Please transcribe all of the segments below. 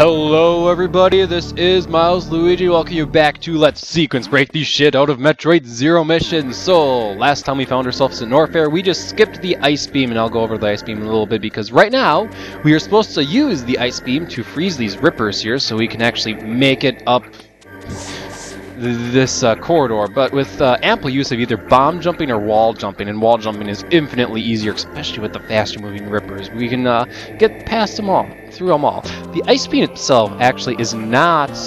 Hello everybody, this is Milesluigi. Welcome you back to Let's Sequence Break the shit out of Metroid Zero Mission. So, last time we found ourselves at Norfair, we just skipped the ice beam, and I'll go over the ice beam in a little bit because right now, we are supposed to use the ice beam to freeze these rippers here so we can actually make it up this corridor, but with ample use of either bomb jumping or wall jumping, and wall jumping is infinitely easier, especially with the faster moving rippers. We can get past them all, through them all. The ice beam itself actually is not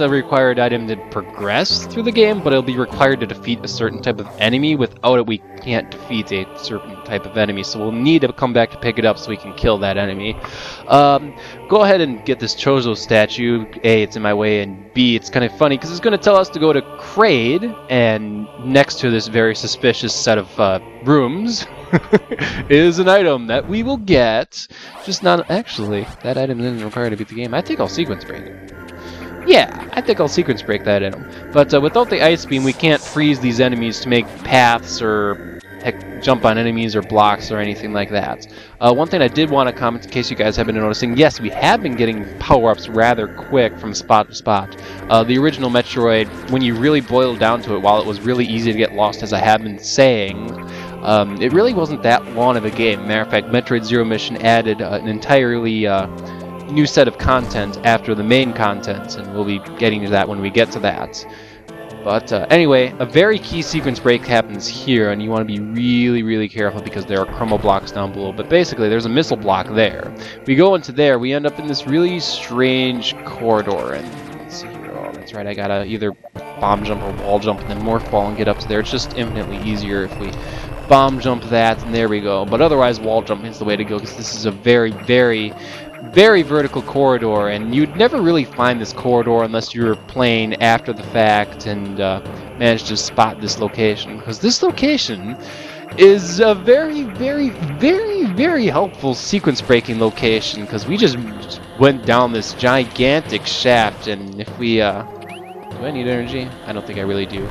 a required item to progress through the game, but it'll be required to defeat a certain type of enemy. Without it, we can't defeat a certain type of enemy, so we'll need to come back to pick it up so we can kill that enemy. Go ahead and get this Chozo statue. A, it's in my way, and B, it's kind of funny because it's going to tell us to go to Kraid, and next to this very suspicious set of rooms is an item that we will get. Just not actually, that item isn't required to beat the game. I think I'll sequence break it. Yeah, I think I'll sequence break that item. But without the ice beam, we can't freeze these enemies to make paths or heck, jump on enemies or blocks or anything like that. One thing I did want to comment, in case you guys have been noticing, yes, we have been getting power-ups rather quick from spot to spot. The original Metroid, when you really boil down to it, while it was really easy to get lost, as I have been saying, it really wasn't that long of a game. Matter of fact, Metroid Zero Mission added an entirely new set of content after the main content, and we'll be getting to that when we get to that. But anyway, a very key sequence break happens here, and you want to be really careful because there are crumble blocks down below. But basically, there's a missile block there. We go into there, we end up in this really strange corridor, and let's see here. Oh, that's right, I gotta either bomb jump or wall jump and then morph ball and get up to there. It's just infinitely easier if we bomb jump that, and there we go. But otherwise, wall jumping is the way to go because this is a very vertical corridor, and you'd never really find this corridor unless you were playing after the fact and managed to spot this location, because this location is a very helpful sequence breaking location, because we just went down this gigantic shaft, and if we do I need energy? I don't think I really do.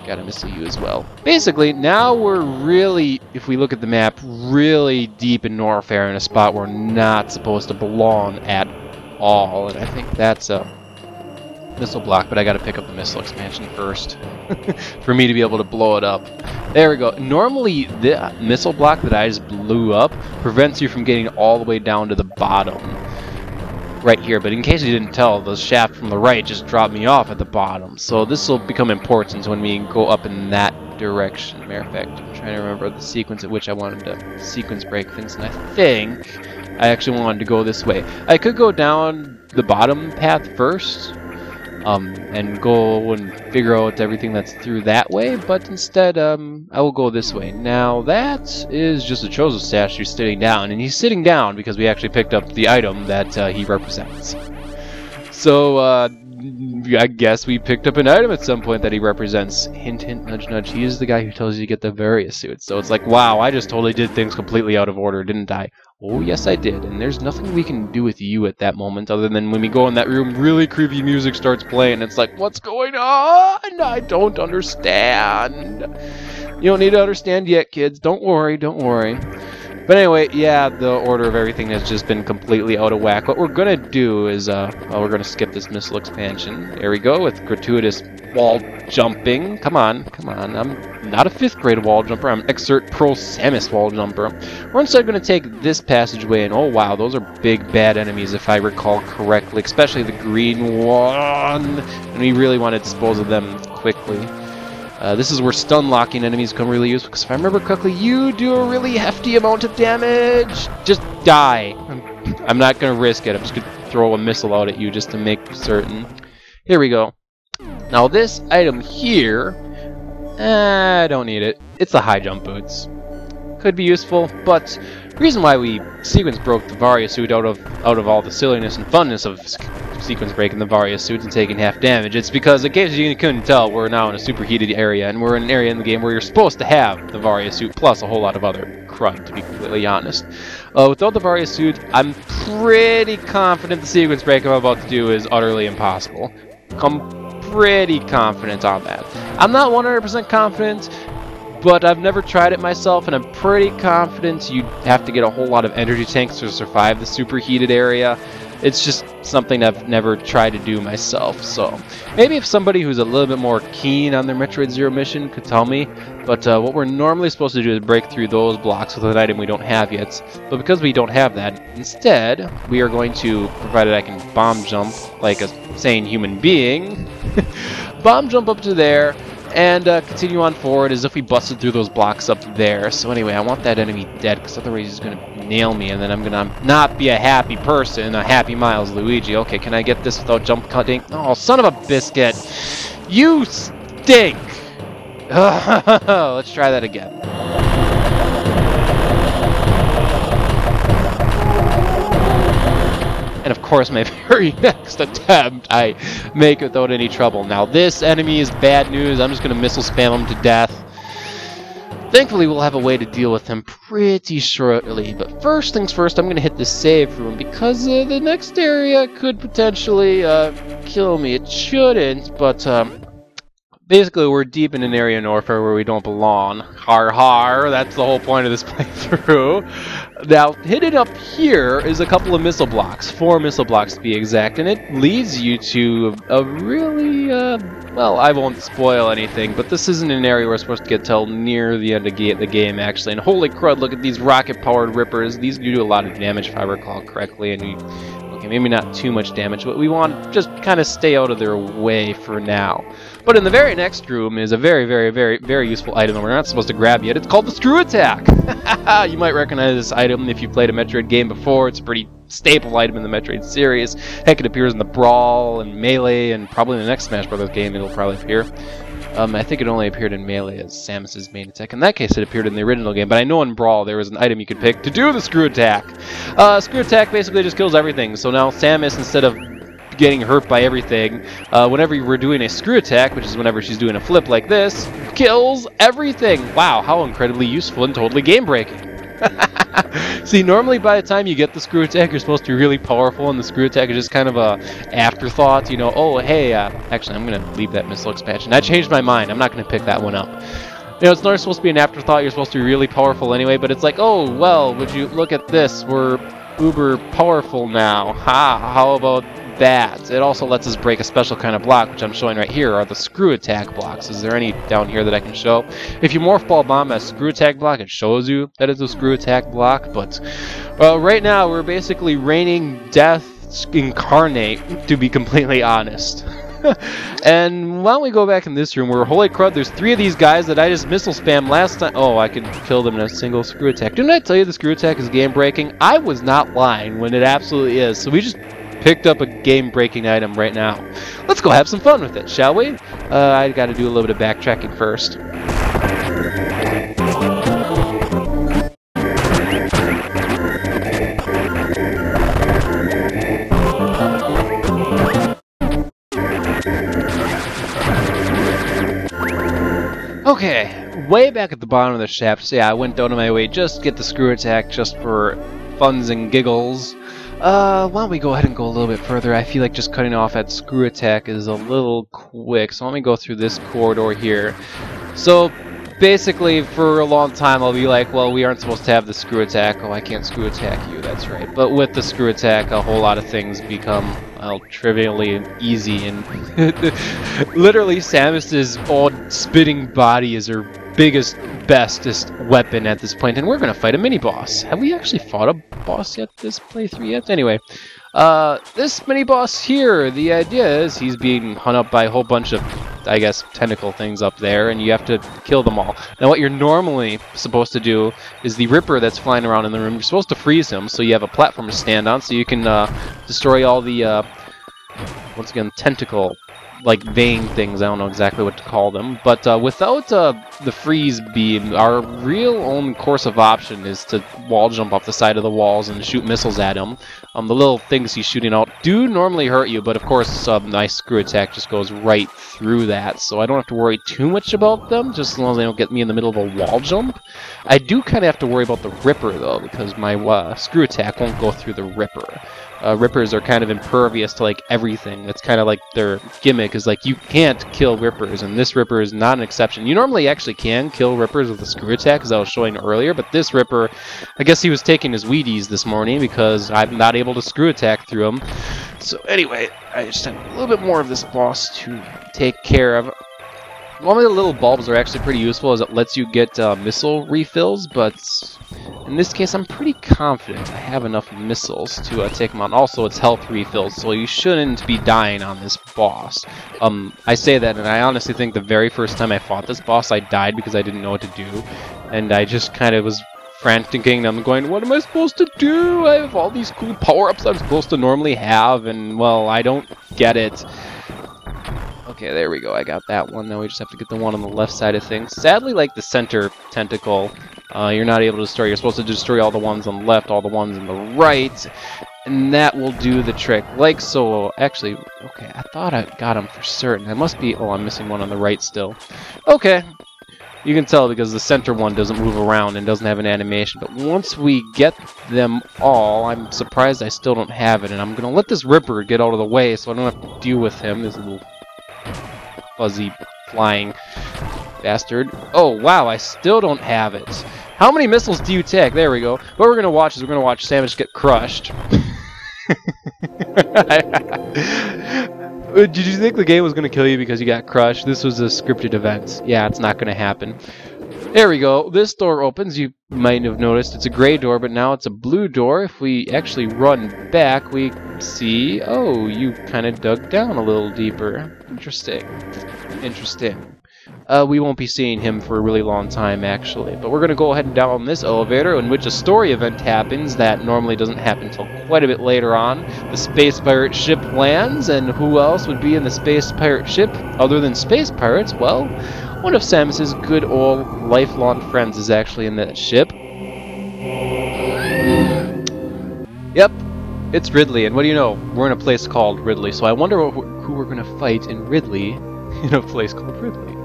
Got a missile you as well. Basically, now we're really, if we look at the map, really deep in Norfair in a spot we're not supposed to belong at all. And I think that's a missile block, but I gotta pick up the missile expansion first for me to be able to blow it up. There we go. Normally, the missile block that I just blew up prevents you from getting all the way down to the bottom. Right here, but in case you didn't tell, the shaft from the right just dropped me off at the bottom, so this will become important when we go up in that direction. Matter of fact, I'm trying to remember the sequence at which I wanted to sequence break things, and I think I actually wanted to go this way. I could go down the bottom path first, and go and figure out everything that's through that way, but instead, I will go this way. Now, that is just a Chozo statue sitting down, and he's sitting down because we actually picked up the item that he represents. So, I guess we picked up an item at some point that he represents. Hint, hint, nudge, nudge. He is the guy who tells you to get the various suits. So it's like, wow, I just totally did things completely out of order, didn't I? Oh, yes, I did. And there's nothing we can do with you at that moment other than when we go in that room, really creepy music starts playing. It's like, what's going on? I don't understand. You don't need to understand yet, kids. Don't worry, don't worry. But anyway, yeah, the order of everything has just been completely out of whack. What we're going to do is, well, we're going to skip this missile expansion. There we go, with gratuitous wall jumping. Come on, come on. I'm not a 5th grade wall jumper. I'm an Exert Pro Samus wall jumper. We're instead going to take this passageway, and oh wow, those are big bad enemies if I recall correctly, especially the green one. And we really want to dispose of them quickly. This is where stun locking enemies become really useful, because if I remember correctly, you do a really hefty amount of damage. Just die. I'm not going to risk it. I'm just going to throw a missile out at you just to make certain. Here we go. Now this item here, I don't need it. It's the high jump boots. Could be useful, but the reason why we sequence broke the Varia suit out of all the silliness and funness of sequence breaking the Varia suit and taking half damage, it's because, in case you couldn't tell, we're now in a superheated area, and we're in an area in the game where you're supposed to have the Varia suit plus a whole lot of other crud, to be completely honest. Without the Varia suit, I'm pretty confident the sequence break I'm about to do is utterly impossible. I'm pretty confident on that. I'm not 100% confident, but I've never tried it myself, and I'm pretty confident you'd have to get a whole lot of energy tanks to survive the superheated area. It's just something I've never tried to do myself, so maybe if somebody who's a little bit more keen on their Metroid Zero mission could tell me. But what we're normally supposed to do is break through those blocks with an item we don't have yet. But because we don't have that, instead, we are going to, provided I can bomb jump like a sane human being, bomb jump up to there, and continue on forward as if we busted through those blocks up there. So anyway, I want that enemy dead, because otherwise he's going to nail me, and then I'm going to not be a happy person, a happy Milesluigi. Okay, can I get this without jump cutting? Oh, son of a biscuit! You stink! Let's try that again. And of course, my very next attempt, I make it without any trouble. Now, this enemy is bad news. I'm just going to missile spam him to death. Thankfully, we'll have a way to deal with him pretty shortly. But first things first, I'm going to hit the save room, because the next area could potentially kill me. It shouldn't, but basically, we're deep in an area in Norfair where we don't belong. Har har, that's the whole point of this playthrough. Now, hidden up here is a couple of missile blocks, 4 missile blocks to be exact, and it leads you to a really, well, I won't spoil anything, but this isn't an area we're supposed to get till near the end of the game, actually. And holy crud, look at these rocket-powered rippers. These do a lot of damage, if I recall correctly, and okay, maybe not too much damage, but we want to just kind of stay out of their way for now. But in the very next room is a very, very, very, very useful item that we're not supposed to grab yet. It's called the Screw Attack! You might recognize this item if you played a Metroid game before. It's a pretty staple item in the Metroid series. Heck, it appears in the Brawl and Melee, and probably in the next Smash Bros. Game it'll probably appear. I think it only appeared in Melee as Samus's main attack. In that case, it appeared in the original game, but I know in Brawl there was an item you could pick to do the Screw Attack. Screw Attack basically just kills everything, so now Samus, instead of getting hurt by everything, whenever we're doing a Screw Attack, which is whenever she's doing a flip like this, kills everything! Wow, how incredibly useful and totally game-breaking. See, normally by the time you get the Screw Attack, you're supposed to be really powerful, and the Screw Attack is just kind of a afterthought, you know, oh, hey, actually, I'm going to leave that missile expansion. I changed my mind. I'm not going to pick that one up. You know, it's not supposed to be an afterthought. You're supposed to be really powerful anyway, but it's like, oh, well, would you look at this? We're uber powerful now. Ha, how about that? It also lets us break a special kind of block, which I'm showing right here, are the Screw Attack blocks. Is there any down here that I can show? If you Morph Ball Bomb as Screw Attack block, it shows you that it's a Screw Attack block, but right now we're basically raining death incarnate, to be completely honest. And why don't we go back in this room where, holy crud, there's 3 of these guys that I just missile spammed last time. Oh, I can kill them in a single Screw Attack. Didn't I tell you the Screw Attack is game breaking? I was not lying when it absolutely is. So we just picked up a game-breaking item right now. Let's go have some fun with it, shall we? I gotta do a little bit of backtracking first. Okay, way back at the bottom of the shaft, so yeah, I went down to my way just to get the Screw Attack just for funs and giggles. Why don't we go ahead and go a little bit further? I feel like just cutting off at Screw Attack is a little quick, so let me go through this corridor here. So, basically, for a long time, I'll be like, well, we aren't supposed to have the Screw Attack. Oh, I can't Screw Attack you, that's right. But with the Screw Attack, a whole lot of things become, well, trivially easy, and literally, Samus's old spitting body is her biggest, bestest weapon at this point, and we're going to fight a mini-boss. Have we actually fought a boss yet this playthrough yet? Anyway, this mini-boss here, the idea is he's being hunted up by a whole bunch of, I guess, tentacle things up there, and you have to kill them all. Now, what you're normally supposed to do is the Ripper that's flying around in the room, you're supposed to freeze him, so you have a platform to stand on, so you can destroy all the, once again, tentacle like vein things. I don't know exactly what to call them, but without the freeze beam, our real only course of option is to wall jump off the side of the walls and shoot missiles at him. The little things he's shooting out do normally hurt you, but of course nice Screw Attack just goes right through that, so I don't have to worry too much about them, just as long as they don't get me in the middle of a wall jump. I do kind of have to worry about the Ripper though, because my Screw Attack won't go through the Ripper. Rippers are kind of impervious to like everything. That's kind of like their gimmick, is like you can't kill Rippers, and this Ripper is not an exception. You normally actually can kill Rippers with a screw attack, as I was showing earlier, but this Ripper, I guess he was taking his Wheaties this morning because I'm not able to screw attack through him. So anyway, I just have a little bit more of this boss to take care of. One of the little bulbs are actually pretty useful, as it lets you get missile refills, but in this case I'm pretty confident I have enough missiles to take him on. Also, it's health refills, so you shouldn't be dying on this boss. I say that, and I honestly think the very first time I fought this boss I died because I didn't know what to do, and I just kind of was franticing. I'm going, what am I supposed to do? I have all these cool power-ups I'm supposed to normally have, and, well, I don't get it. Okay, there we go. I got that one. Now we just have to get the one on the left side of things. Sadly, like the center tentacle, you're not able to destroy. You're supposed to destroy all the ones on the left, all the ones on the right, and that will do the trick. Like so. Actually, okay, I thought I got them for certain. I must be... Oh, I'm missing one on the right still. Okay. You can tell because the center one doesn't move around and doesn't have an animation. But once we get them all, I'm surprised I still don't have it. And I'm going to let this Ripper get out of the way so I don't have to deal with him. This little fuzzy flying bastard. Oh, wow, I still don't have it. How many missiles do you take? There we go. What we're going to watch is we're going to watch Samus get crushed. Did you think the game was going to kill you because you got crushed? This was a scripted event. Yeah, it's not going to happen. There we go. This door opens. You might have noticed it's a gray door, but now it's a blue door. If we actually run back, we see... Oh, you kind of dug down a little deeper. Interesting. Interesting. We won't be seeing him for a really long time, actually. But we're going to go ahead and down this elevator, in which a story event happens that normally doesn't happen until quite a bit later on. The space pirate ship lands, and who else would be in the space pirate ship other than space pirates? Well, one of Samus's good old lifelong friends is actually in that ship. Yep, it's Ridley, and what do you know? We're in a place called Ridley, so I wonder who we're going to fight in Ridley, in a place called Ridley.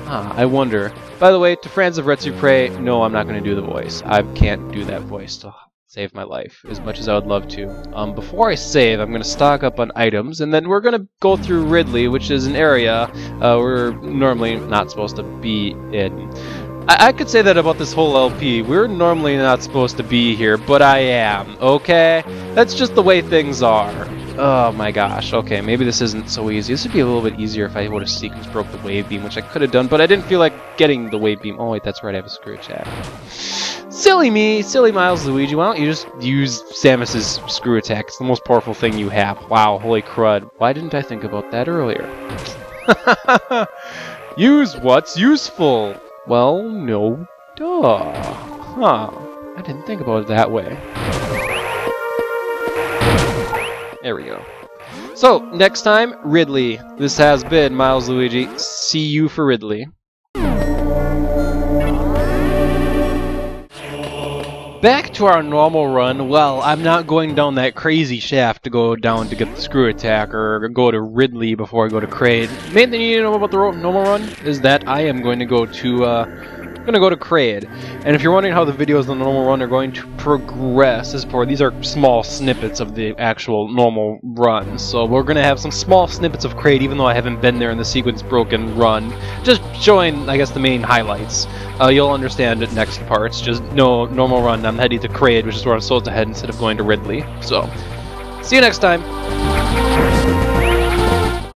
I wonder. By the way, to friends of Retsu Prey, no, I'm not going to do the voice. I can't do that voice to save my life, as much as I would love to. Before I save, I'm going to stock up on items, and then we're going to go through Ridley, which is an area we're normally not supposed to be in. I could say that about this whole LP. We're normally not supposed to be here, but I am, okay? That's just the way things are. Oh my gosh, okay, maybe this isn't so easy. This would be a little bit easier if I would have sequence broke the wave beam, which I could have done, but I didn't feel like getting the wave beam. Oh wait, that's right, I have a screw attack. Silly me, silly Milesluigi. Why don't you just use Samus's screw attack? It's the most powerful thing you have. Wow, holy crud. Why didn't I think about that earlier? Use what's useful. Well, no, duh. Huh, I didn't think about it that way. There we go. So, next time, Ridley. This has been Milesluigi. See you for Ridley. Back to our normal run. Well, I'm not going down that crazy shaft to go down to get the screw attack or go to Ridley before I go to Kraid. Main thing you need to know about the normal run is that I am going to go to Kraid. And if you're wondering how the videos on the normal run are going to progress, these are small snippets of the actual normal run. So we're going to have some small snippets of Kraid, even though I haven't been there in the sequence broken run. Just showing, I guess, the main highlights. You'll understand it next parts. Just no normal run. I'm heading to Kraid, which is where I'm supposed to head instead of going to Ridley. So, see you next time.